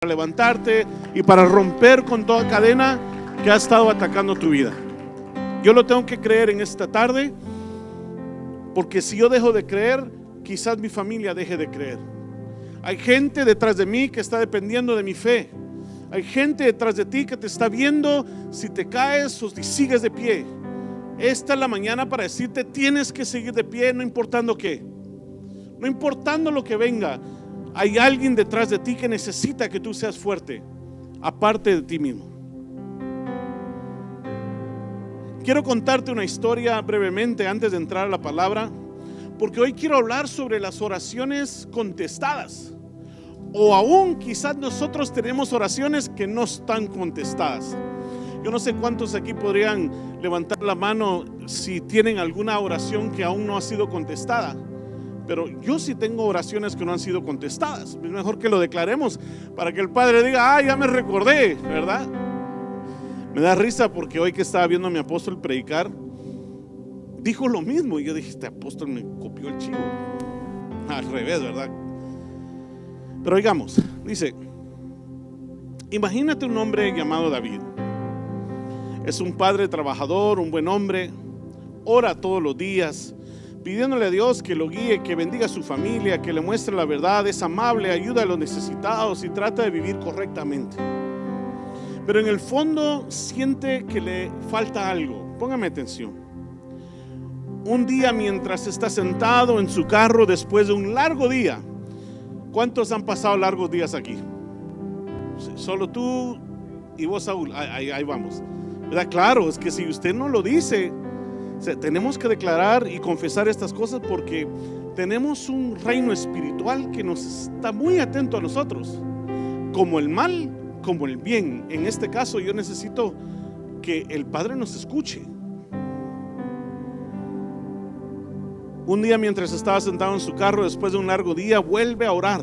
para levantarte y para romper con toda cadena que ha estado atacando tu vida. Yo lo tengo que creer en esta tarde, porque si yo dejo de creer, quizás mi familia deje de creer. Hay gente detrás de mí que está dependiendo de mi fe. Hay gente detrás de ti que te está viendo si te caes o si sigues de pie. Esta es la mañana para decirte: tienes que seguir de pie, no importando qué, no importando lo que venga. Hay alguien detrás de ti que necesita que tú seas fuerte, aparte de ti mismo. Quiero contarte una historia brevemente antes de entrar a la palabra, porque hoy quiero hablar sobre las oraciones contestadas. O aún quizás nosotros tenemos oraciones que no están contestadas. Yo no sé cuántos aquí podrían levantar la mano si tienen alguna oración que aún no ha sido contestada. Pero yo sí tengo oraciones que no han sido contestadas. Es mejor que lo declaremos para que el Padre diga: ya me recordé, ¿verdad? Me da risa porque hoy que estaba viendo a mi apóstol predicar, dijo lo mismo. Y yo dije: este apóstol me copió el chivo. Al revés, ¿verdad? Pero oigamos, dice: imagínate un hombre llamado David. Es un padre trabajador, un buen hombre. Ora todos los días, pidiéndole a Dios que lo guíe, que bendiga a su familia, que le muestre la verdad. Es amable, ayuda a los necesitados y trata de vivir correctamente. Pero en el fondo siente que le falta algo. Póngame atención. Un día, mientras está sentado en su carro después de un largo día. ¿Cuántos han pasado largos días aquí? Solo tú y vos, Saúl. Ahí vamos, ¿verdad? Claro, es que si usted no lo dice, tenemos que declarar y confesar estas cosas, porque tenemos un reino espiritual que nos está muy atento a nosotros, como el mal, como el bien. En este caso yo necesito que el Padre nos escuche. Un día, mientras estaba sentado en su carro después de un largo día, vuelve a orar: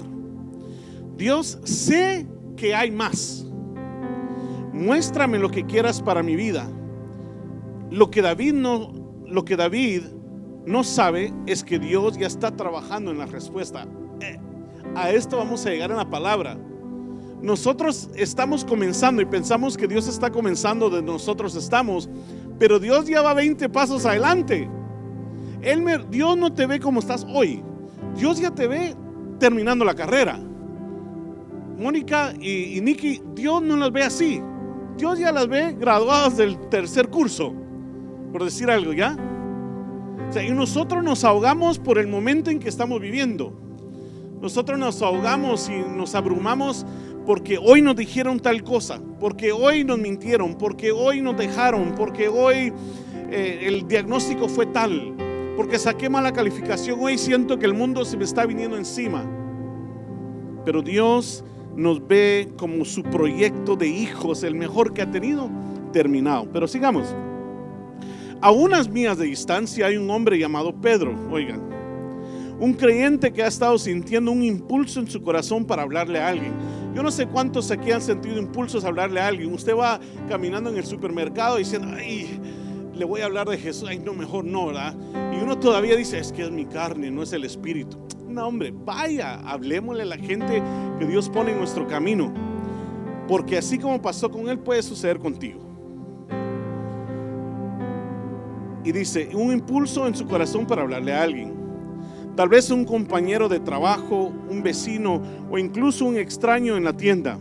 Dios, sé que hay más. Muéstrame lo que quieras para mi vida. Lo que David no sabe es que Dios ya está trabajando en la respuesta. A esto vamos a llegar en la palabra. Nosotros estamos comenzando y pensamos que Dios está comenzando donde nosotros estamos, pero Dios ya va 20 pasos adelante. Dios no te ve como estás hoy. Dios ya te ve terminando la carrera. Mónica y Nicky, Dios no las ve así. Dios ya las ve graduadas del tercer curso, por decir algo, ¿ya? O sea, y nosotros nos ahogamos por el momento en que estamos viviendo. Nosotros nos ahogamos y nos abrumamos porque hoy nos dijeron tal cosa, porque hoy nos mintieron, porque hoy nos dejaron, porque hoy el diagnóstico fue tal, porque saqué mala calificación. Hoy siento que el mundo se me está viniendo encima. Pero Dios nos ve como su proyecto de hijos, el mejor que ha tenido, terminado. Pero sigamos. A unas millas de distancia hay un hombre llamado Pedro. Oigan, un creyente que ha estado sintiendo un impulso en su corazón para hablarle a alguien. Yo no sé cuántos aquí han sentido impulsos a hablarle a alguien. Usted va caminando en el supermercado diciendo: ay, le voy a hablar de Jesús. Ay, no, mejor no, ¿verdad? Y uno todavía dice: es que es mi carne, no es el espíritu. No, hombre, vaya, hablemosle a la gente que Dios pone en nuestro camino, porque así como pasó con él, puede suceder contigo. Y dice: un impulso en su corazón para hablarle a alguien. Tal vez un compañero de trabajo, un vecino o incluso un extraño en la tienda.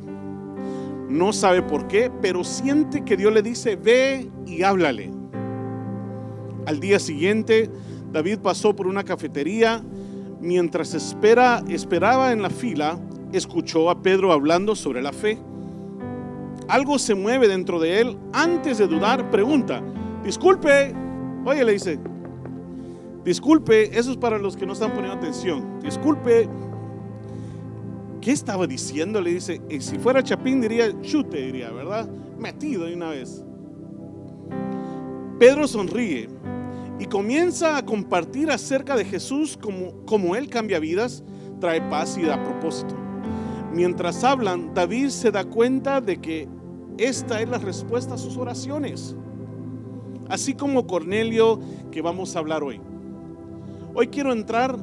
No sabe por qué, pero siente que Dios le dice: ve y háblale. Al día siguiente, David pasó por una cafetería. Mientras esperaba en la fila, escuchó a Pedro hablando sobre la fe. Algo se mueve dentro de él. Antes de dudar, pregunta: disculpe. Oye, le dice: disculpe. Eso es para los que no están poniendo atención. Disculpe, ¿qué estaba diciendo? Le dice. Si fuera Chapín diría chute, diría, ¿verdad? Metido de una vez. Pedro sonríe y comienza a compartir acerca de Jesús, como Él cambia vidas, trae paz y da propósito. Mientras hablan, David se da cuenta de que esta es la respuesta a sus oraciones, así como Cornelio, que vamos a hablar hoy. Hoy quiero entrar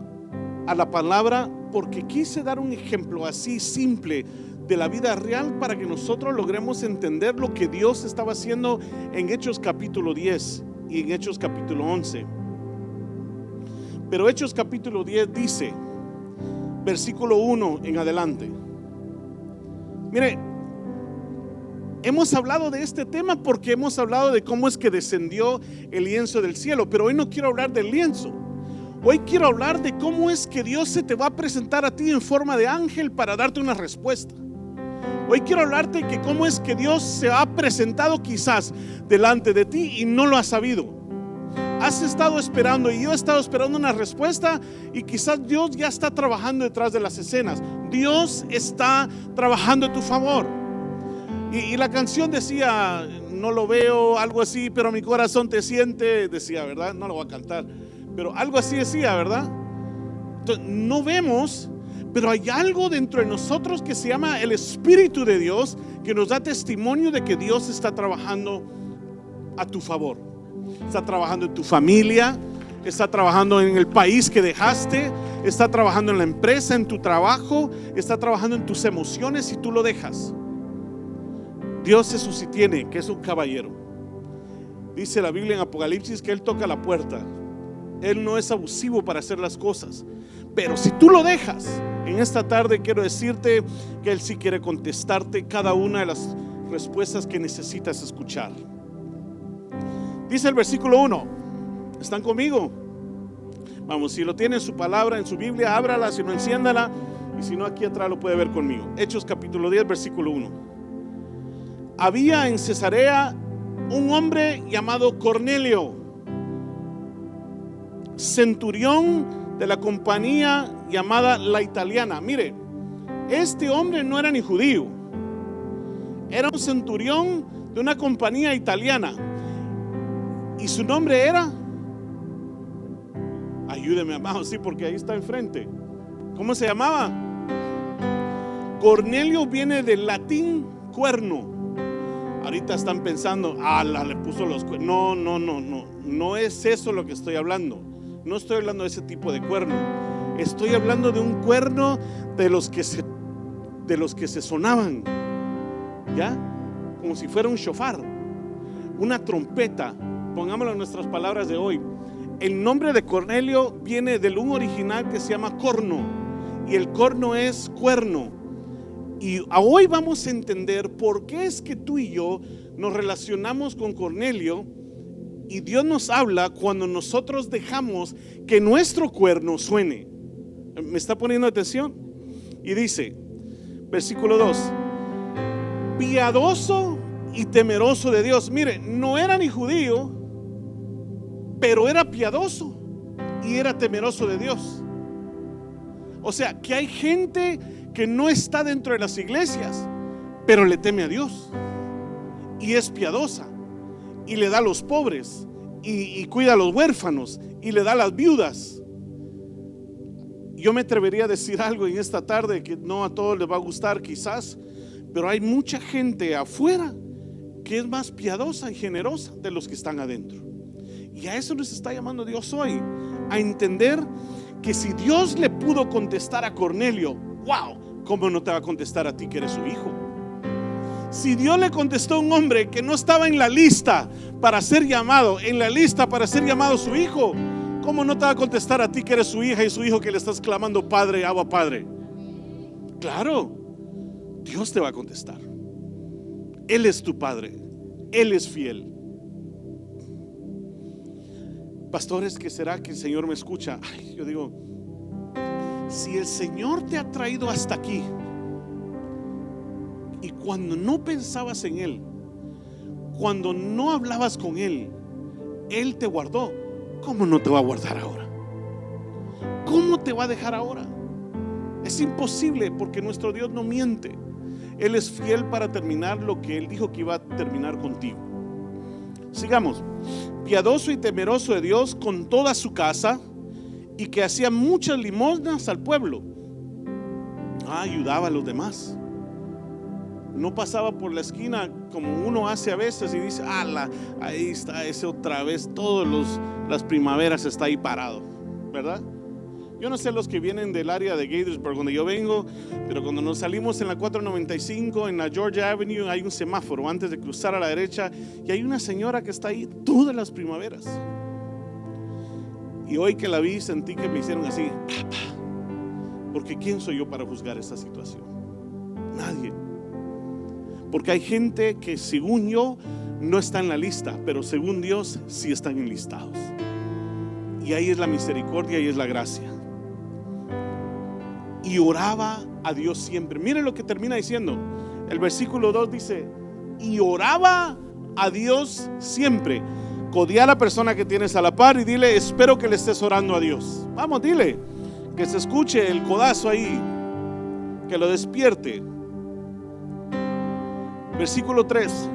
a la palabra porque quise dar un ejemplo así simple de la vida real para que nosotros logremos entender lo que Dios estaba haciendo en Hechos capítulo 10 y en Hechos capítulo 11. Pero Hechos capítulo 10 dice, versículo 1 en adelante. Mire, hemos hablado de este tema porque hemos hablado de cómo es que descendió el lienzo del cielo, pero hoy no quiero hablar del lienzo. Hoy quiero hablar de cómo es que Dios se te va a presentar a ti en forma de ángel para darte una respuesta. Hoy quiero hablarte de cómo es que Dios se ha presentado quizás delante de ti y no lo has sabido. Has estado esperando y yo he estado esperando una respuesta y quizás Dios ya está trabajando detrás de las escenas. Dios está trabajando a tu favor. Y la canción decía, no lo veo, algo así, pero mi corazón te siente, decía, ¿verdad? No lo voy a cantar, pero algo así decía, ¿verdad? Entonces, no vemos, pero hay algo dentro de nosotros que se llama el Espíritu de Dios, que nos da testimonio de que Dios está trabajando a tu favor. Está trabajando en tu familia, está trabajando en el país que dejaste, está trabajando en la empresa, en tu trabajo, está trabajando en tus emociones si tú lo dejas. Dios es sostiene, que es un caballero. Dice la Biblia en Apocalipsis que Él toca la puerta. Él no es abusivo para hacer las cosas, pero si tú lo dejas, en esta tarde quiero decirte que Él sí quiere contestarte cada una de las respuestas que necesitas escuchar. Dice el versículo 1. ¿Están conmigo? Vamos, si lo tiene en su palabra, en su Biblia, ábrala, si no, enciéndala, y si no, aquí atrás lo puede ver conmigo. Hechos capítulo 10, versículo 1. Había en Cesarea un hombre llamado Cornelio, centurión de la compañía llamada La Italiana. Mire, este hombre no era ni judío, era un centurión de una compañía italiana. Y su nombre era, ayúdeme, amado, sí, porque ahí está enfrente. ¿Cómo se llamaba? Cornelio viene del latín cuerno. Ahorita están pensando, le puso los cuernos. No es eso lo que estoy hablando. No estoy hablando de ese tipo de cuerno. Estoy hablando de un cuerno de los que se sonaban, ¿ya? Como si fuera un shofar, una trompeta. Pongámoslo en nuestras palabras de hoy. El nombre de Cornelio viene del un original que se llama corno, y el corno es cuerno. Y hoy vamos a entender por qué es que tú y yo nos relacionamos con Cornelio, y Dios nos habla cuando nosotros dejamos que nuestro cuerno suene. ¿Me está poniendo atención? Y dice, versículo 2: piadoso y temeroso de Dios. Mire, no era ni judío, pero era piadoso y era temeroso de Dios. O sea, que hay gente que no está dentro de las iglesias, pero le teme a Dios y es piadosa y le da a los pobres y cuida a los huérfanos y le da a las viudas. Yo me atrevería a decir algo en esta tarde que no a todos les va a gustar quizás, pero hay mucha gente afuera que es más piadosa y generosa de los que están adentro. Y a eso nos está llamando Dios hoy, a entender que si Dios le pudo contestar a Cornelio, wow, ¿cómo no te va a contestar a ti que eres su hijo? Si Dios le contestó a un hombre que no estaba en la lista para ser llamado, en la lista para ser llamado su hijo, ¿cómo no te va a contestar a ti que eres su hija y su hijo que le estás clamando Padre, Abba Padre? Claro, Dios te va a contestar. Él es tu Padre, Él es fiel. Pastores, ¿qué será que el Señor me escucha? Yo digo, si el Señor te ha traído hasta aquí y cuando no pensabas en Él, cuando no hablabas con Él, Él te guardó, ¿cómo no te va a guardar ahora? ¿Cómo te va a dejar ahora? Es imposible, porque nuestro Dios no miente. Él es fiel para terminar lo que Él dijo que iba a terminar contigo. Sigamos. Piadoso y temeroso de Dios con toda su casa, y que hacía muchas limosnas al pueblo. Ayudaba a los demás. No pasaba por la esquina como uno hace a veces y dice, ahí está ese otra vez, todas las primaveras está ahí parado, ¿verdad? Yo no sé los que vienen del área de Gaithersburg, donde yo vengo, pero cuando nos salimos en la 495, en la Georgia Avenue, hay un semáforo antes de cruzar a la derecha y hay una señora que está ahí todas las primaveras. Y hoy que la vi sentí que me hicieron así, porque ¿quién soy yo para juzgar esta situación? Nadie. Porque hay gente que según yo no está en la lista, pero según Dios sí están enlistados. Y ahí es la misericordia y es la gracia. Y oraba a Dios siempre. Miren lo que termina diciendo. El versículo 2 dice: y oraba a Dios siempre. Codea a la persona que tienes a la par y dile: espero que le estés orando a Dios. Vamos, dile, que se escuche el codazo ahí, que lo despierte. Versículo 3.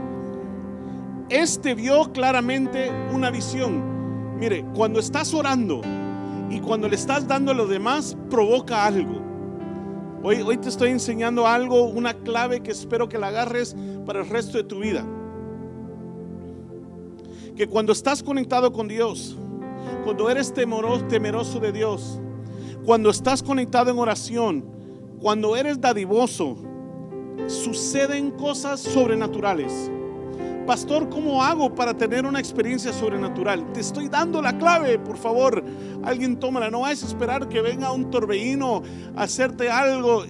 Este vio claramente una visión. Mire, cuando estás orando y cuando le estás dando a los demás, provoca algo. Hoy te estoy enseñando algo, una clave que espero que la agarres para el resto de tu vida. Que cuando estás conectado con Dios, cuando eres temeroso de Dios, cuando estás conectado en oración, cuando eres dadivoso, suceden cosas sobrenaturales. Pastor, ¿cómo hago para tener una experiencia sobrenatural? Te estoy dando la clave, por favor. Alguien tómala. No vayas a esperar que venga un torbellino a hacerte algo.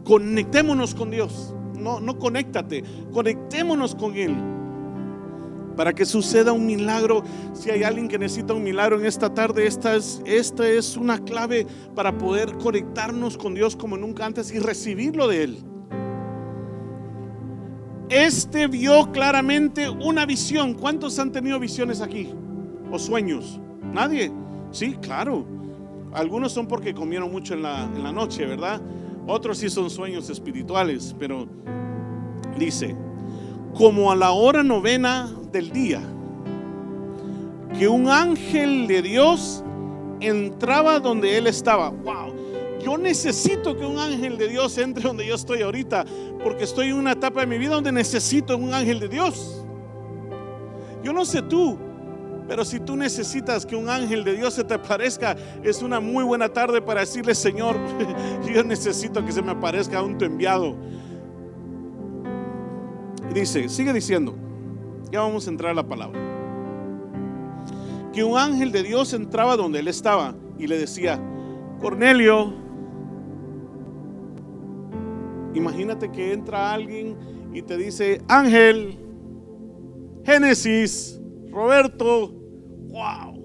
Conectémonos con Dios. No conéctate. Conectémonos con Él para que suceda un milagro. Si hay alguien que necesita un milagro en esta tarde, esta es una clave para poder conectarnos con Dios como nunca antes y recibirlo de Él. Este vio claramente una visión. ¿Cuántos han tenido visiones aquí? ¿O sueños? ¿Nadie? Sí, claro. Algunos son porque comieron mucho en la noche, ¿verdad? Otros sí son sueños espirituales. Pero dice: como a la hora 9 del día, que un ángel de Dios entraba donde él estaba. ¡Wow! Yo necesito que un ángel de Dios entre donde yo estoy ahorita, porque estoy en una etapa de mi vida donde necesito un ángel de Dios. Yo no sé tú, pero si tú necesitas que un ángel de Dios se te aparezca, es una muy buena tarde para decirle: Señor, yo necesito que se me aparezca un tu enviado. Y dice, sigue diciendo, ya vamos a entrar a la palabra. Que un ángel de Dios entraba donde él estaba y le decía: Cornelio. Imagínate que entra alguien y te dice: Ángel, Génesis, Roberto. Wow.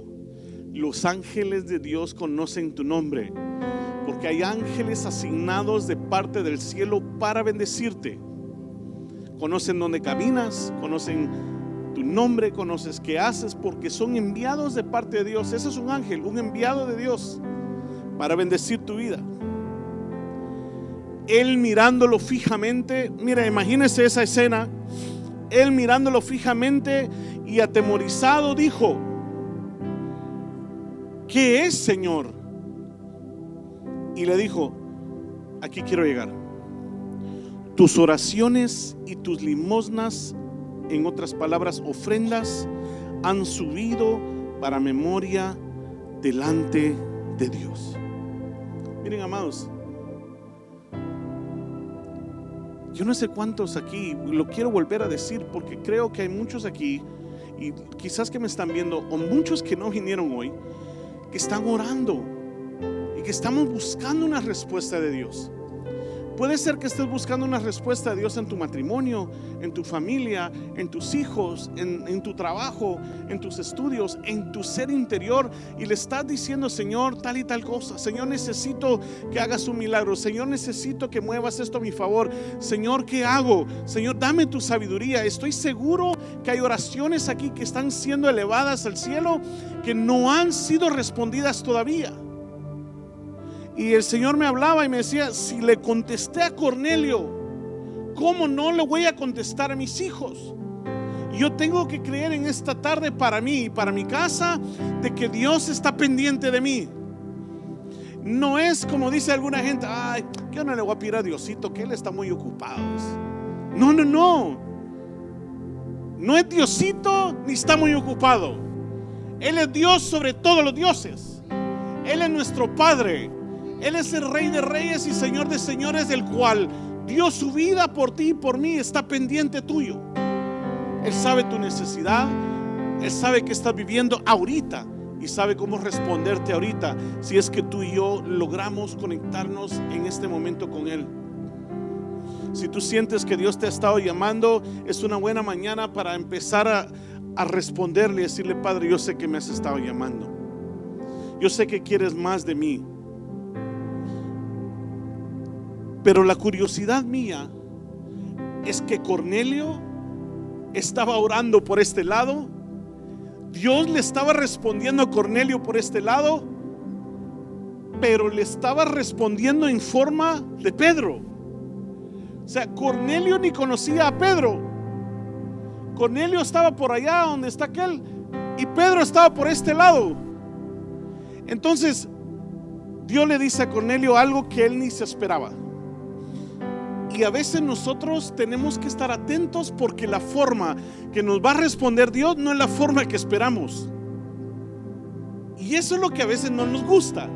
Los ángeles de Dios conocen tu nombre, porque hay ángeles asignados de parte del cielo para bendecirte. Conocen dónde caminas, conocen tu nombre, conoces qué haces, porque son enviados de parte de Dios. Ese es un ángel, un enviado de Dios para bendecir tu vida. Él mirándolo fijamente, mira, imagínese esa escena. Él mirándolo fijamente y atemorizado dijo: ¿qué es, Señor? Y le dijo: aquí quiero llegar. Tus oraciones y tus limosnas, en otras palabras, ofrendas, han subido para memoria delante de Dios. Miren, amados, yo no sé cuántos aquí, lo quiero volver a decir porque creo que hay muchos aquí, y quizás que me están viendo, o muchos que no vinieron hoy, que están orando y que estamos buscando una respuesta de Dios. Puede ser que estés buscando una respuesta de Dios en tu matrimonio, en tu familia, en tus hijos, en tu trabajo, en tus estudios, en tu ser interior, y le estás diciendo: Señor, tal y tal cosa. Señor, necesito que hagas un milagro. Señor, necesito que muevas esto a mi favor. Señor, ¿qué hago? Señor, dame tu sabiduría. Estoy seguro que hay oraciones aquí que están siendo elevadas al cielo, que no han sido respondidas todavía. Y el Señor me hablaba y me decía: si le contesté a Cornelio, ¿cómo no le voy a contestar a mis hijos? Y yo tengo que creer en esta tarde para mí y para mi casa, de que Dios está pendiente de mí. No es como dice alguna gente: ay, yo no le voy a pedir a Diosito, que Él está muy ocupado. No es Diosito ni está muy ocupado. Él es Dios sobre todos los dioses. Él es nuestro Padre. Él es el Rey de Reyes y Señor de Señores, el cual dio su vida por ti y por mí. Está pendiente tuyo. Él sabe tu necesidad. Él sabe que estás viviendo ahorita y sabe cómo responderte ahorita, si es que tú y yo logramos conectarnos en este momento con Él. Si tú sientes que Dios te ha estado llamando, es una buena mañana para empezar a responderle y decirle: Padre, yo sé que me has estado llamando. Yo sé que quieres más de mí. Pero la curiosidad mía es que Cornelio estaba orando por este lado. Dios le estaba respondiendo a Cornelio por este lado, pero le estaba respondiendo en forma de Pedro. O sea, Cornelio ni conocía a Pedro. Cornelio estaba por allá donde está aquel, y Pedro estaba por este lado. Entonces Dios le dice a Cornelio algo que él ni se esperaba. Y a veces nosotros tenemos que estar atentos, porque la forma que nos va a responder Dios no es la forma que esperamos. Y eso es lo que a veces no nos gusta,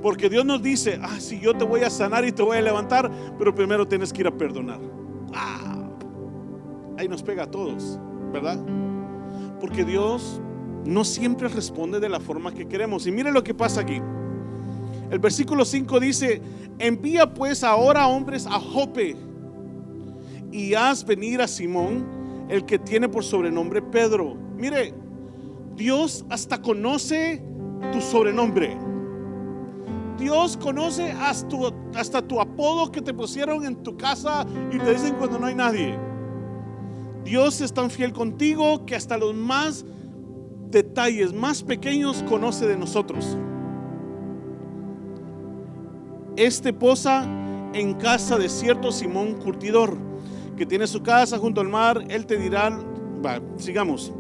porque Dios nos dice: sí, yo te voy a sanar y te voy a levantar, pero primero tienes que ir a perdonar. Ahí nos pega a todos, ¿verdad? Porque Dios no siempre responde de la forma que queremos. Y mire lo que pasa aquí. El versículo 5 dice: envía pues ahora hombres a Jope y haz venir a Simón, el que tiene por sobrenombre Pedro. Mire, Dios hasta conoce tu sobrenombre. Dios conoce hasta tu apodo que te pusieron en tu casa y te dicen cuando no hay nadie. Dios es tan fiel contigo que hasta los más detalles más pequeños conoce de nosotros. Este posa en casa de cierto Simón curtidor, que tiene su casa junto al mar. Él te dirá. Sigamos.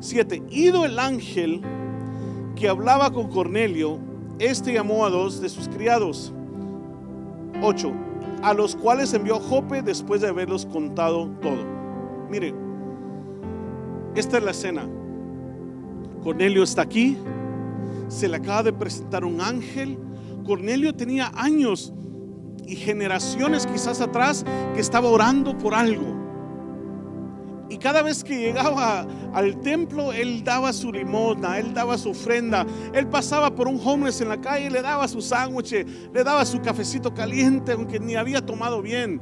7. Ido el ángel que hablaba con Cornelio, este llamó a 2 de sus criados. 8. A los cuales envió a Jope después de haberlos contado todo. Mire, esta es la escena. Cornelio está aquí, se le acaba de presentar un ángel. Cornelio tenía años y generaciones quizás atrás que estaba orando por algo, y cada vez que llegaba al templo, él daba su limosna, él daba su ofrenda. Él pasaba por un homeless en la calle, le daba su sándwich, le daba su cafecito caliente, aunque ni había tomado bien.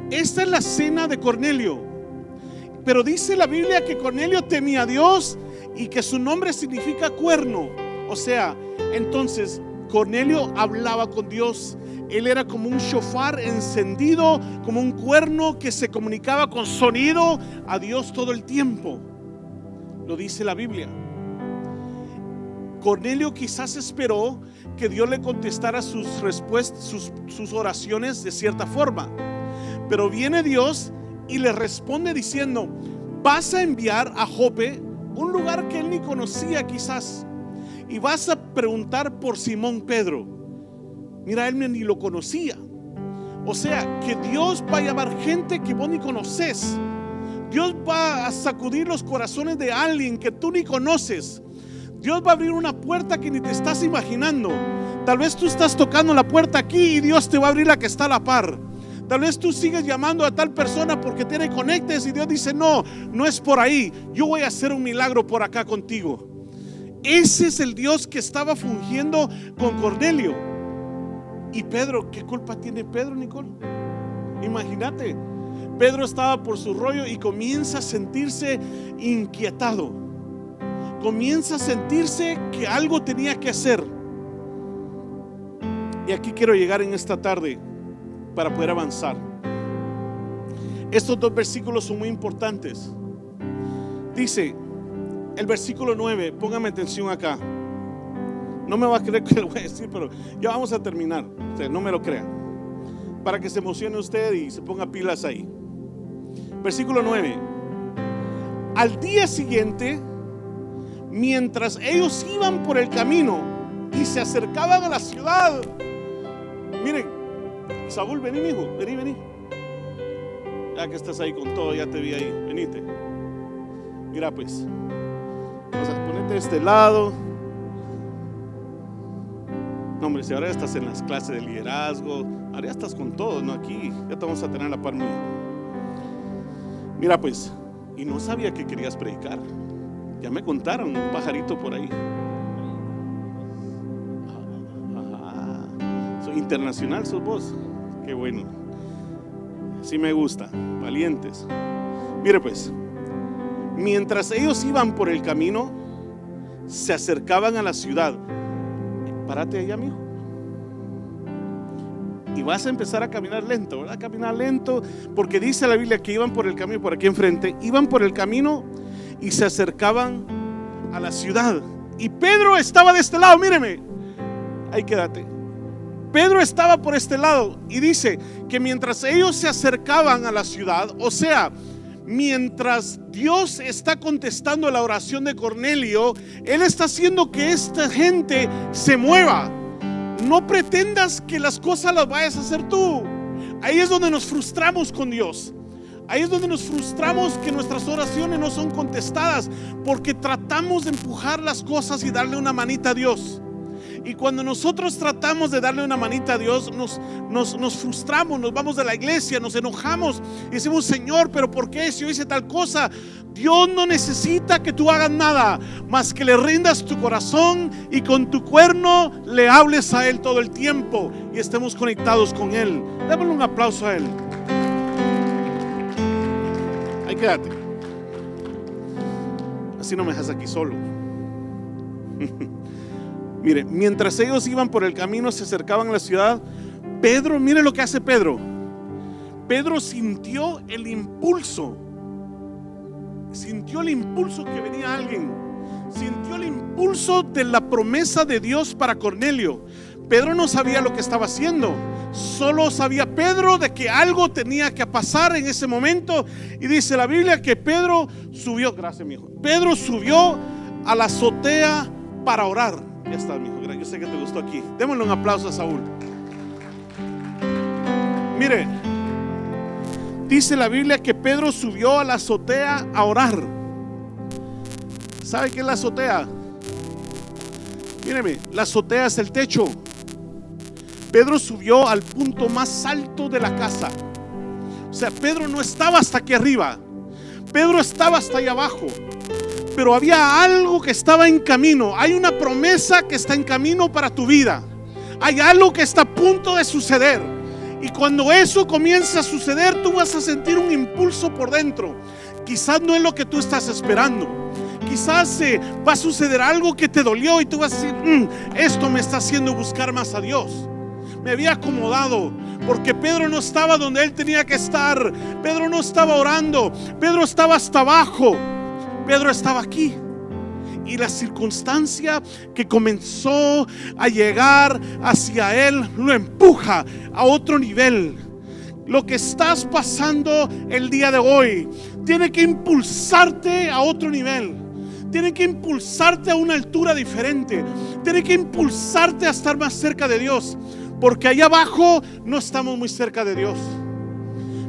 Esta es la cena de Cornelio. Pero dice la Biblia que Cornelio temía a Dios y que su nombre significa cuerno. O sea, entonces Cornelio hablaba con Dios. Él era como un shofar encendido, como un cuerno que se comunicaba con sonido a Dios todo el tiempo. Lo dice la Biblia. Cornelio quizás esperó que Dios le contestara sus respuestas, sus oraciones de cierta forma. Pero viene Dios y le responde diciendo: vas a enviar a Jope, un lugar que él ni conocía quizás, y vas a preguntar por Simón Pedro. Mira, él ni lo conocía. O sea, que Dios va a llamar gente que vos ni conoces. Dios va a sacudir los corazones de alguien que tú ni conoces. Dios va a abrir una puerta que ni te estás imaginando. Tal vez tú estás tocando la puerta aquí y Dios te va a abrir la que está a la par. Tal vez tú sigues llamando a tal persona porque tiene conectes y Dios dice: no, no es por ahí. Yo voy a hacer un milagro por acá contigo. Ese es el Dios que estaba fungiendo con Cornelio. Y Pedro, ¿qué culpa tiene Pedro, Nicole? Imagínate, Pedro estaba por su rollo y comienza a sentirse inquietado. Comienza a sentirse que algo tenía que hacer. Y aquí quiero llegar en esta tarde para poder avanzar. Estos dos versículos son muy importantes. Dice el versículo 9, póngame atención acá. No me va a creer que lo voy a decir, pero ya vamos a terminar. O sea, no me lo crean, para que se emocione usted y se ponga pilas ahí. Versículo 9. Al día siguiente, mientras ellos iban por el camino y se acercaban a la ciudad, miren, Saúl, vení, hijo, vení. Ya que estás ahí con todo, ya te vi ahí, venite. Mira pues, vamos a ponerte de este lado. No, hombre, si ahora ya estás en las clases de liderazgo, ahora ya estás con todo, ¿no? Aquí ya te vamos a tener a la par mía. Mira pues, y no sabía que querías predicar. Ya me contaron, un pajarito por ahí. Soy internacional, sos vos. Qué bueno. Sí me gusta, valientes. Mire pues, mientras ellos iban por el camino, se acercaban a la ciudad. Párate ahí, amigo. Y vas a empezar a caminar lento, ¿verdad? Caminar lento, porque dice la Biblia que iban por el camino, por aquí enfrente, iban por el camino y se acercaban a la ciudad. Y Pedro estaba de este lado, míreme. Ahí quédate. Pedro estaba por este lado y dice que mientras ellos se acercaban a la ciudad, o sea, mientras Dios está contestando la oración de Cornelio, Él está haciendo que esta gente se mueva. No pretendas que las cosas las vayas a hacer tú. Ahí es donde nos frustramos con Dios. Ahí es donde nos frustramos que nuestras oraciones no son contestadas, porque tratamos de empujar las cosas y darle una manita a Dios. Y cuando nosotros tratamos de darle una manita a Dios, nos frustramos, nos vamos de la iglesia, nos enojamos y decimos: Señor, pero ¿por qué si yo hice tal cosa? Dios no necesita que tú hagas nada más que le rindas tu corazón y con tu cuerno le hables a Él todo el tiempo y estemos conectados con Él. Démosle un aplauso a Él. Ahí quédate. Así no me dejas aquí solo. Mire, mientras ellos iban por el camino, se acercaban a la ciudad, Pedro, mire lo que hace Pedro. Pedro sintió el impulso que venía alguien. Sintió el impulso de la promesa de Dios para Cornelio. Pedro no sabía lo que estaba haciendo, solo sabía Pedro de que algo tenía que pasar en ese momento. Y dice la Biblia que Pedro subió, gracias mi hijo, Pedro subió a la azotea para orar. Ya está, mi hijo, yo sé que te gustó aquí. Démosle un aplauso a Saúl. Mire, dice la Biblia que Pedro subió a la azotea a orar. ¿Sabe qué es la azotea? Míreme, la azotea es el techo. Pedro subió al punto más alto de la casa. O sea, Pedro no estaba hasta aquí arriba, Pedro estaba hasta allá abajo. Pero había algo que estaba en camino. Hay una promesa que está en camino para tu vida. Hay algo que está a punto de suceder. Y cuando eso comienza a suceder, tú vas a sentir un impulso por dentro. Quizás no es lo que tú estás esperando. Quizás va a suceder algo que te dolió y tú vas a decir: esto me está haciendo buscar más a Dios. Me había acomodado, porque Pedro no estaba donde él tenía que estar. Pedro no estaba orando. Pedro estaba hasta abajo. Pedro estaba aquí. Y la circunstancia que comenzó a llegar hacia él lo empuja a otro nivel. Lo que estás pasando el día de hoy tiene que impulsarte a otro nivel. Tiene que impulsarte a una altura diferente. Tiene que impulsarte a estar más cerca de Dios, porque allá abajo no estamos muy cerca de Dios.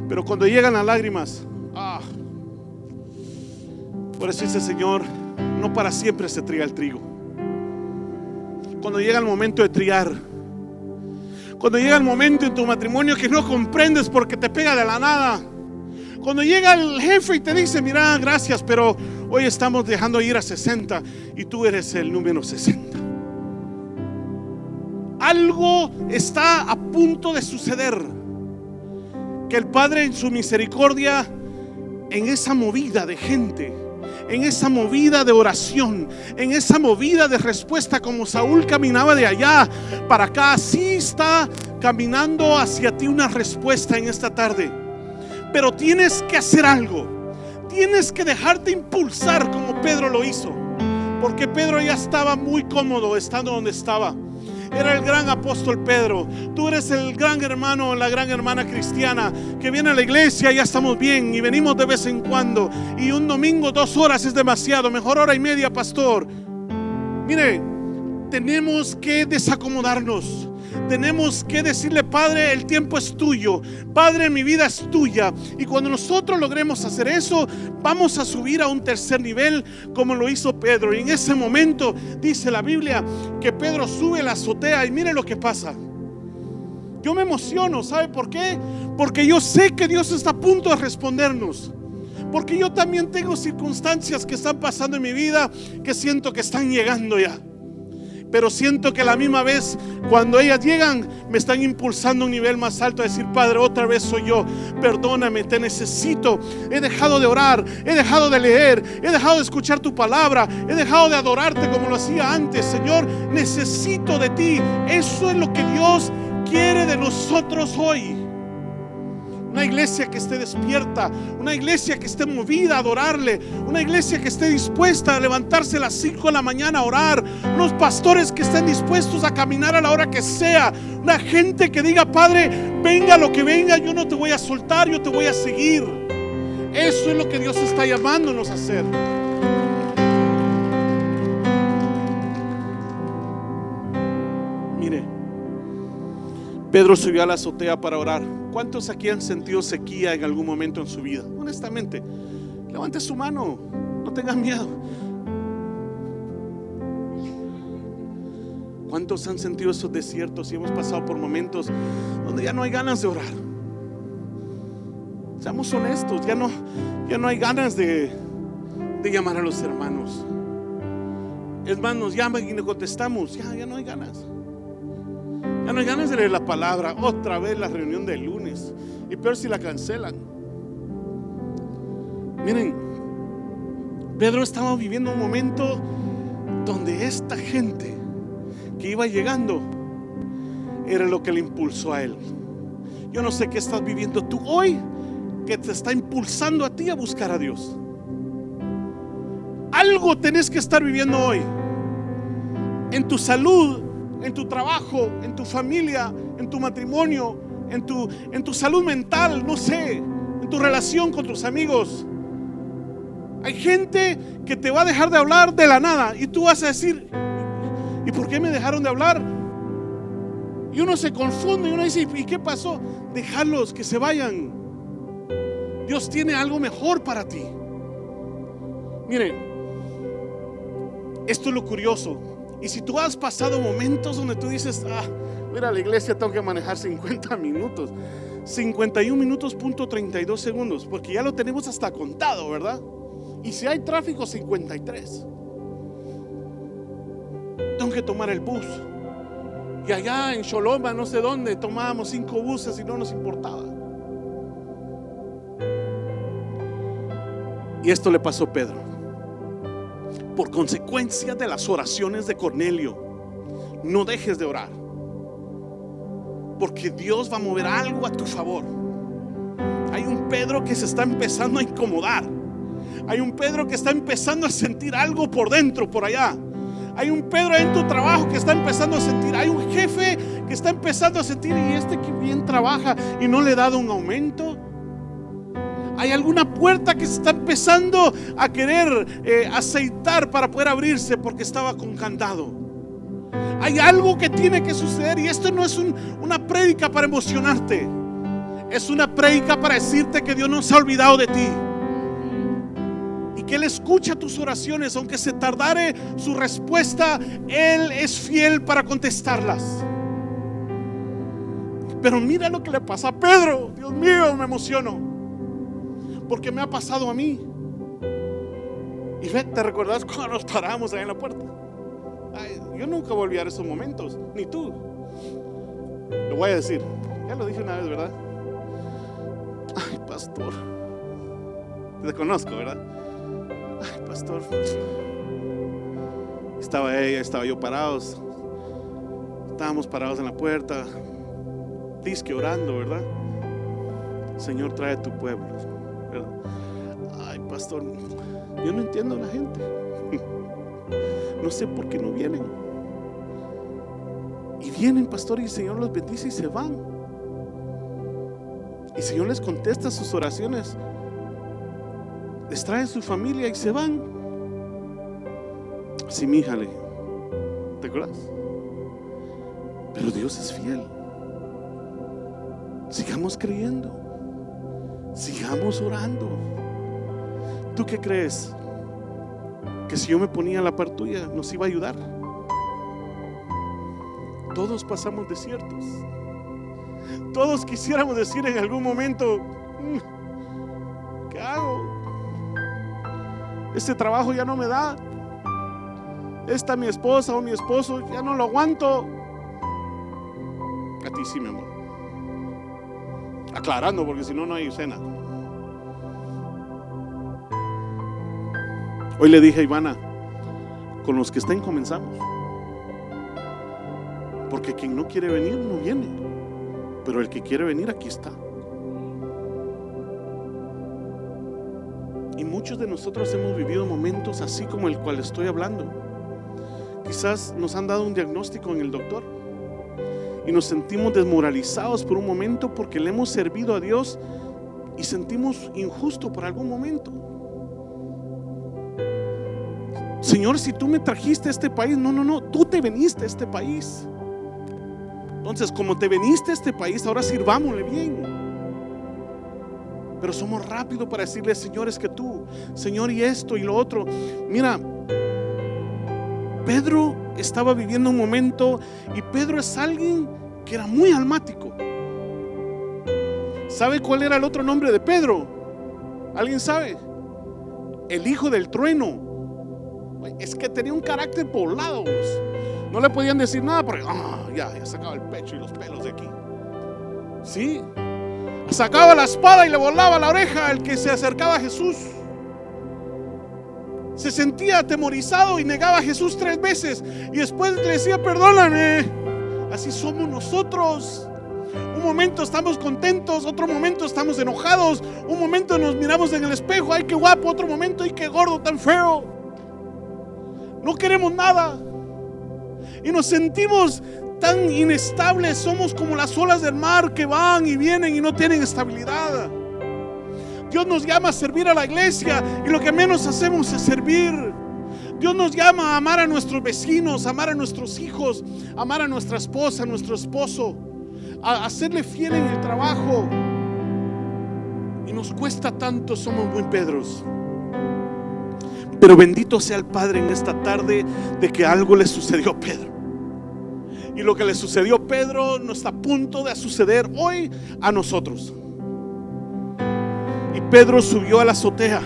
Pero cuando llegan las lágrimas, por eso dice el Señor: no para siempre se triga el trigo. Cuando llega el momento de triar, cuando llega el momento en tu matrimonio que no comprendes porque te pega de la nada, cuando llega el jefe y te dice: mira, gracias, pero hoy estamos dejando ir a 60 y tú eres el número 60. Algo está a punto de suceder, que el Padre en su misericordia, en esa movida de gente, en esa movida de oración, en esa movida de respuesta, como Saúl caminaba de allá para acá, así está caminando hacia ti una respuesta en esta tarde. Pero tienes que hacer algo. Tienes que dejarte impulsar como Pedro lo hizo, porque Pedro ya estaba muy cómodo estando donde estaba. Era el gran apóstol Pedro. Tú eres el gran hermano, la gran hermana cristiana que viene a la iglesia. Ya estamos bien y venimos de vez en cuando, y un domingo 2 horas es demasiado, mejor 1:30, pastor. Mire, tenemos que desacomodarnos. tenemos que decirle: Padre, el tiempo es tuyo, Padre, mi vida es tuya. Y cuando nosotros logremos hacer eso, vamos a subir a un tercer nivel, como lo hizo Pedro. Y en ese momento dice la Biblia que Pedro sube a la azotea y mire lo que pasa. Yo me emociono, ¿sabe por qué? Porque yo sé que Dios está a punto de respondernos. Porque yo también tengo circunstancias que están pasando en mi vida que siento que están llegando ya. Pero siento que a la misma vez, cuando ellas llegan, me están impulsando a un nivel más alto, a decir: Padre, otra vez soy yo, perdóname, te necesito. He dejado de orar, he dejado de leer, he dejado de escuchar tu palabra, he dejado de adorarte como lo hacía antes. Señor, necesito de ti. Eso es lo que Dios quiere de nosotros hoy. Una iglesia que esté despierta, una iglesia que esté movida a adorarle, una iglesia que esté dispuesta a levantarse a las 5 de la mañana a orar, unos pastores que estén dispuestos a caminar a la hora que sea, una gente que diga: Padre, venga lo que venga, yo no te voy a soltar, yo te voy a seguir. Eso es lo que Dios está llamándonos a hacer. Mire, Pedro subió a la azotea para orar. ¿Cuántos aquí han sentido sequía en algún momento en su vida? Honestamente, levante su mano, no tengan miedo. ¿Cuántos han sentido esos desiertos y hemos pasado por momentos donde ya no hay ganas de orar? Seamos honestos, ya no hay ganas de llamar a los hermanos. Es más, nos llaman y no contestamos. Ya no hay ganas. Ya no hay ganas de leer la palabra. Otra vez la reunión del lunes, y peor si la cancelan. Miren, Pedro estaba viviendo un momento donde esta gente que iba llegando era lo que le impulsó a él. Yo no sé qué estás viviendo tú hoy que te está impulsando a ti a buscar a Dios. Algo tenés que estar viviendo hoy, en tu salud, en tu trabajo, en tu familia, en tu matrimonio, en tu salud mental, no sé, en tu relación con tus amigos. Hay gente que te va a dejar de hablar de la nada y tú vas a decir: ¿y por qué me dejaron de hablar? Y uno se confunde y uno dice: ¿y qué pasó? Déjalos que se vayan. Dios tiene algo mejor para ti. Miren, esto es lo curioso. Y si tú has pasado momentos donde tú dices: mira, a la iglesia tengo que manejar 50 minutos, 51 minutos punto 32 segundos, porque ya lo tenemos hasta contado, ¿verdad? Y si hay tráfico, 53. Tengo que tomar el bus. Y allá en Choloma, no sé dónde, tomábamos 5 buses y no nos importaba. Y esto le pasó a Pedro. Por consecuencia de las oraciones de Cornelio, no dejes de orar, porque Dios va a mover algo a tu favor. Hay un Pedro que se está empezando a incomodar. Hay un Pedro que está empezando a sentir algo por dentro, por allá. Hay un Pedro en tu trabajo que está empezando a sentir. Hay un jefe que está empezando a sentir: y este que bien trabaja y no le he dado un aumento. Hay alguna puerta que se está empezando a querer aceitar para poder abrirse porque estaba con candado. Hay algo que tiene que suceder, y esto no es una prédica para emocionarte. Es una prédica para decirte que Dios no se ha olvidado de ti y que Él escucha tus oraciones. Aunque se tardare su respuesta, Él es fiel para contestarlas. Pero mira lo que le pasa a Pedro. Dios mío, me emociono, porque me ha pasado a mí. Y ¿te recuerdas cuando nos paramos ahí en la puerta? Yo nunca voy a olvidar esos momentos, ni tú. Lo voy a decir, ya lo dije una vez, ¿verdad? Ay, pastor, te conozco, ¿verdad? Ay, pastor, estaba ella, estaba yo parados. Estábamos parados en la puerta, disque orando, ¿verdad? Señor, trae a tu pueblo, ¿verdad? Ay, pastor, yo no entiendo a la gente. No sé por qué no vienen. Y vienen, pastor, y el Señor los bendice y se van. Y el Señor les contesta sus oraciones, les trae su familia y se van. Sí, mi hija, ¿te acuerdas? Pero Dios es fiel. Sigamos creyendo, sigamos orando. ¿Tú qué crees? Que si yo me ponía a la par tuya nos iba a ayudar. Todos pasamos desiertos. Todos quisiéramos decir en algún momento: ¿qué hago? Este trabajo ya no me da. Esta mi esposa o mi esposo ya no lo aguanto. A ti sí, mi amor. Aclarando, porque si no, no hay cena. Hoy le dije a Ivana: con los que estén comenzamos, porque quien no quiere venir no viene, pero el que quiere venir aquí está. Y muchos de nosotros hemos vivido momentos así como el cual estoy hablando. Quizás nos han dado un diagnóstico en el doctor y nos sentimos desmoralizados por un momento porque le hemos servido a Dios y sentimos injusto por algún momento. Señor, si tú me trajiste a este país, no, tú te veniste a este país. Entonces, como te veniste a este país, ahora sirvámosle bien. Pero somos rápidos para decirle: Señor, es que tú, Señor, y esto y lo otro. Mira, Pedro estaba viviendo un momento, y Pedro es alguien que era muy almático. ¿Sabe cuál era el otro nombre de Pedro? ¿Alguien sabe? El hijo del trueno. Es que tenía un carácter poblado. No le podían decir nada porque ya sacaba el pecho y los pelos de aquí. Sí, sacaba la espada y le volaba la oreja al que se acercaba a Jesús. Se sentía atemorizado y negaba a Jesús 3 veces y después le decía: perdóname. Así somos nosotros. Un momento estamos contentos, otro momento estamos enojados, un momento nos miramos en el espejo: ay, qué guapo. Otro momento: ay, qué gordo, tan feo. No queremos nada y nos sentimos tan inestables. Somos como las olas del mar que van y vienen y no tienen estabilidad. Dios nos llama a servir a la iglesia y lo que menos hacemos es servir. Dios nos llama a amar a nuestros vecinos, a amar a nuestros hijos, a amar a nuestra esposa, a nuestro esposo, a serle fiel en el trabajo. Y nos cuesta tanto, somos muy Pedros. Pero bendito sea el Padre en esta tarde de que algo le sucedió a Pedro. Y lo que le sucedió a Pedro nos está a punto de suceder hoy a nosotros. Y Pedro subió a la azotea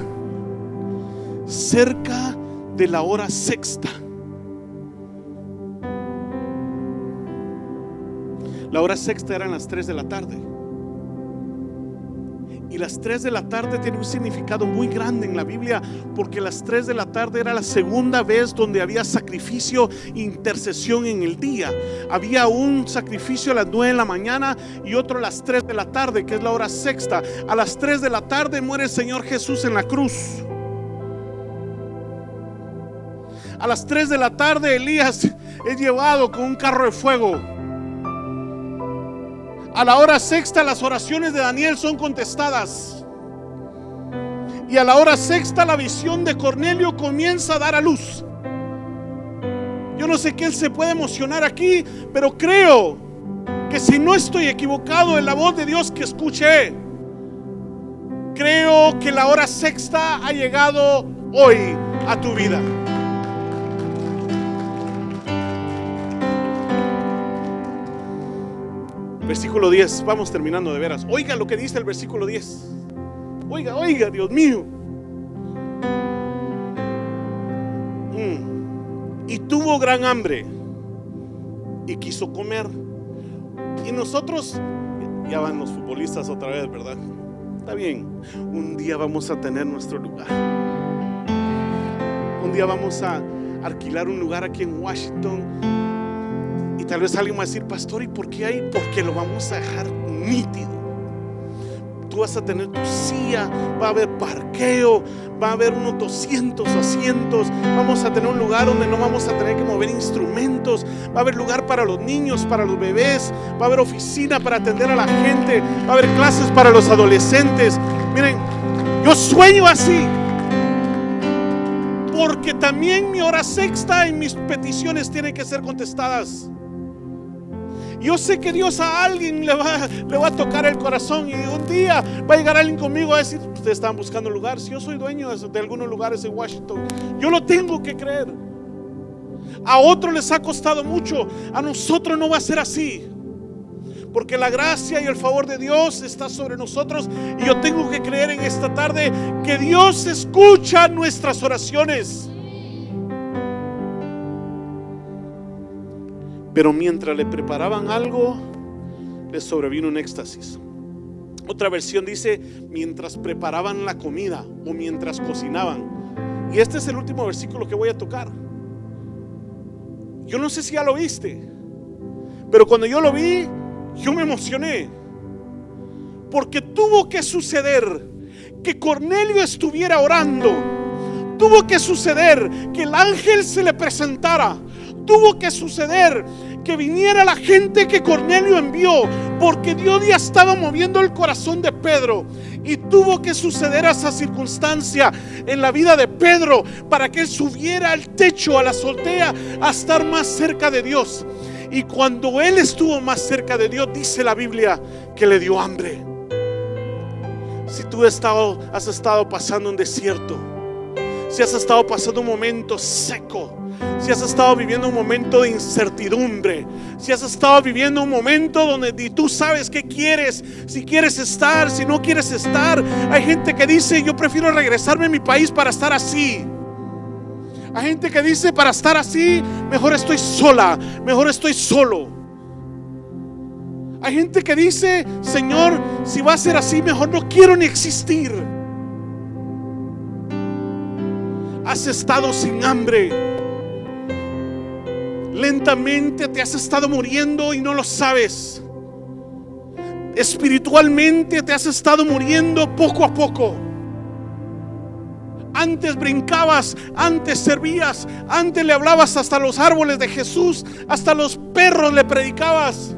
cerca de la hora sexta. La hora sexta eran las 3 de la tarde. Y las 3 de la tarde tiene un significado muy grande en la Biblia, porque las 3 de la tarde era la segunda vez donde había sacrificio e intercesión en el día. Había un sacrificio a las 9 de la mañana y otro a las 3 de la tarde, que es la hora sexta. A las 3 de la tarde muere el Señor Jesús en la cruz. A las 3 de la tarde Elías es llevado con un carro de fuego. A la hora sexta las oraciones de Daniel son contestadas. Y a la hora sexta la visión de Cornelio comienza a dar a luz. Yo no sé quién se puede emocionar aquí, pero creo que si no estoy equivocado en la voz de Dios que escuché, creo que la hora sexta ha llegado hoy a tu vida. Versículo 10, vamos terminando de veras. Oiga lo que dice el versículo 10. Oiga, Dios mío. Y tuvo gran hambre y quiso comer. Y nosotros, ya van los futbolistas otra vez, ¿verdad? Está bien, un día vamos a tener nuestro lugar. Un día vamos a alquilar un lugar aquí en Washington. Y tal vez alguien va a decir: pastor, ¿y por qué ahí? Porque lo vamos a dejar nítido. Tú vas a tener tu silla, va a haber parqueo, va a haber unos 200 asientos. Vamos a tener un lugar donde no vamos a tener que mover instrumentos. Va a haber lugar para los niños, para los bebés. Va a haber oficina para atender a la gente. Va a haber clases para los adolescentes. Miren, yo sueño así, porque también mi hora sexta y mis peticiones tienen que ser contestadas. Yo sé que Dios a alguien le va a tocar el corazón, y un día va a llegar alguien conmigo a decir: ustedes están buscando lugar. Si yo soy dueño de algunos lugares en Washington, yo lo tengo que creer. A otros les ha costado mucho, a nosotros no va a ser así, porque la gracia y el favor de Dios está sobre nosotros. Y yo tengo que creer en esta tarde que Dios escucha nuestras oraciones. Pero mientras le preparaban algo, les sobrevino un éxtasis. Otra versión dice: mientras preparaban la comida o mientras cocinaban. Y este es el último versículo que voy a tocar. Yo no sé si ya lo viste, pero cuando yo lo vi, yo me emocioné, porque tuvo que suceder que Cornelio estuviera orando. Tuvo que suceder que el ángel se le presentara. Tuvo que suceder que viniera la gente que Cornelio envió, porque Dios ya estaba moviendo el corazón de Pedro. Y tuvo que suceder esa circunstancia en la vida de Pedro para que él subiera al techo, a la azotea, a estar más cerca de Dios. Y cuando él estuvo más cerca de Dios, dice la Biblia que le dio hambre. Si tú has estado pasando un desierto, si has estado pasando un momento seco, si has estado viviendo un momento de incertidumbre, si has estado viviendo un momento donde ni tú sabes qué quieres, si quieres estar, si no quieres estar. Hay gente que dice: yo prefiero regresarme a mi país para estar así. Hay gente que dice: para estar así, mejor estoy sola, mejor estoy solo. Hay gente que dice: Señor, si va a ser así, mejor no quiero ni existir. Has estado sin hambre. Lentamente te has estado muriendo y no lo sabes. Espiritualmente te has estado muriendo poco a poco. Antes brincabas, antes servías, antes le hablabas hasta los árboles de Jesús, hasta los perros le predicabas.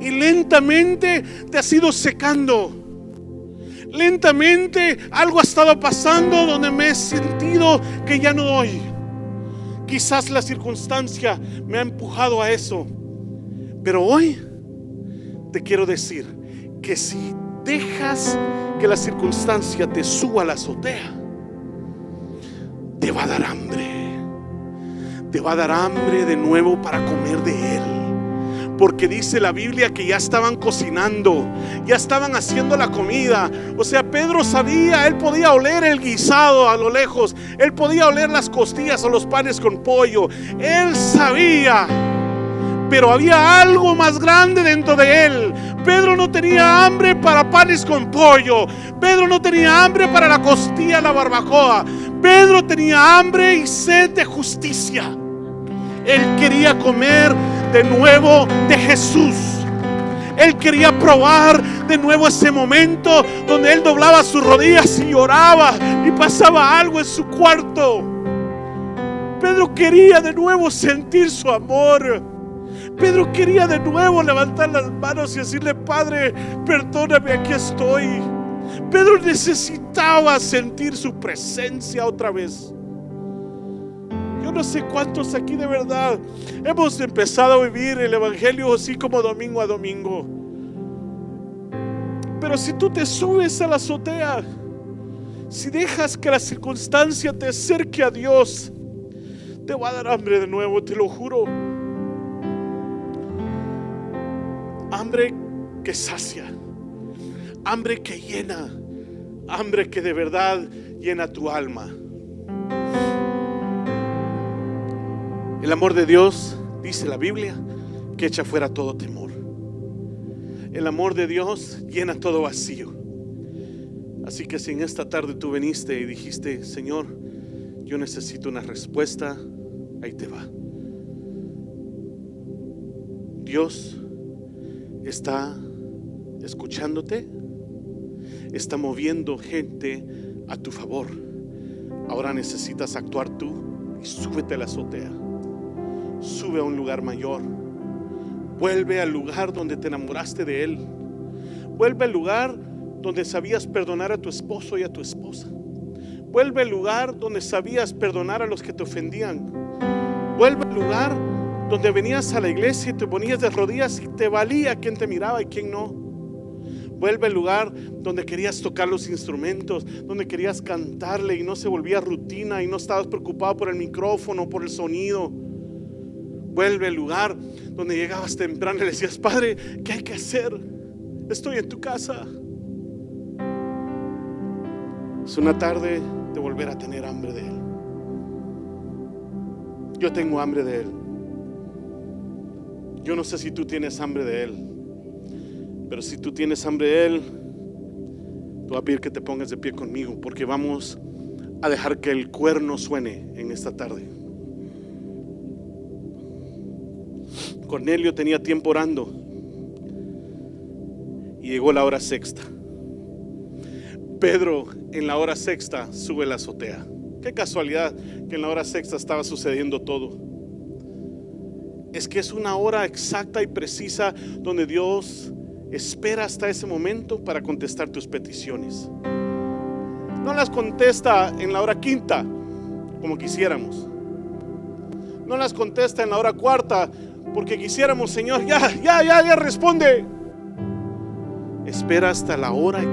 Y lentamente te has ido secando. Lentamente algo ha estado pasando donde me he sentido que ya no doy. Quizás la circunstancia me ha empujado a eso. Pero hoy te quiero decir que si dejas que la circunstancia te suba a la azotea, te va a dar hambre. Te va a dar hambre de nuevo para comer de Él. Porque dice la Biblia que ya estaban cocinando, ya estaban haciendo la comida. O sea, Pedro sabía, él podía oler el guisado a lo lejos, él podía oler las costillas o los panes con pollo. Él sabía, pero había algo más grande dentro de él. Pedro no tenía hambre para panes con pollo. Pedro no tenía hambre para la costilla, la barbacoa. Pedro tenía hambre y sed de justicia. Él quería comer de nuevo de Jesús. Él quería probar de nuevo ese momento donde él doblaba sus rodillas y lloraba y pasaba algo en su cuarto. Pedro quería de nuevo sentir su amor. Pedro quería de nuevo levantar las manos y decirle: Padre, perdóname, aquí estoy. Pedro necesitaba sentir su presencia otra vez. Yo no sé cuántos aquí de verdad hemos empezado a vivir el evangelio así como domingo a domingo. Pero si tú te subes a la azotea, si dejas que la circunstancia te acerque a Dios, te va a dar hambre de nuevo, te lo juro. Hambre que sacia, hambre que llena, hambre que de verdad llena tu alma. El amor de Dios, dice la Biblia, que echa fuera todo temor. El amor de Dios llena todo vacío. Así que si en esta tarde tú viniste y dijiste: Señor, yo necesito una respuesta, ahí te va. Dios está escuchándote, está moviendo gente a tu favor. Ahora necesitas actuar tú y súbete a la azotea. Sube a un lugar mayor. Vuelve al lugar donde te enamoraste de Él. Vuelve al lugar donde sabías perdonar a tu esposo y a tu esposa. Vuelve al lugar donde sabías perdonar a los que te ofendían. Vuelve al lugar donde venías a la iglesia y te ponías de rodillas y te valía quién te miraba y quién no. Vuelve al lugar donde querías tocar los instrumentos, donde querías cantarle y no se volvía rutina y no estabas preocupado por el micrófono, por el sonido. Vuelve al lugar donde llegabas temprano y le decías: Padre, ¿qué hay que hacer? Estoy en tu casa. Es una tarde de volver a tener hambre de Él. Yo tengo hambre de Él. Yo no sé si tú tienes hambre de Él, pero si tú tienes hambre de Él, te voy a pedir que te pongas de pie conmigo, porque vamos a dejar que el cuerno suene en esta tarde. Cornelio tenía tiempo orando y llegó la hora sexta. Pedro en la hora sexta sube a la azotea. Qué casualidad que en la hora sexta estaba sucediendo todo. Es que es una hora exacta y precisa donde Dios espera hasta ese momento para contestar tus peticiones. No las contesta en la hora quinta como quisiéramos. No las contesta en la hora cuarta porque quisiéramos: Señor, ya responde. Espera hasta la hora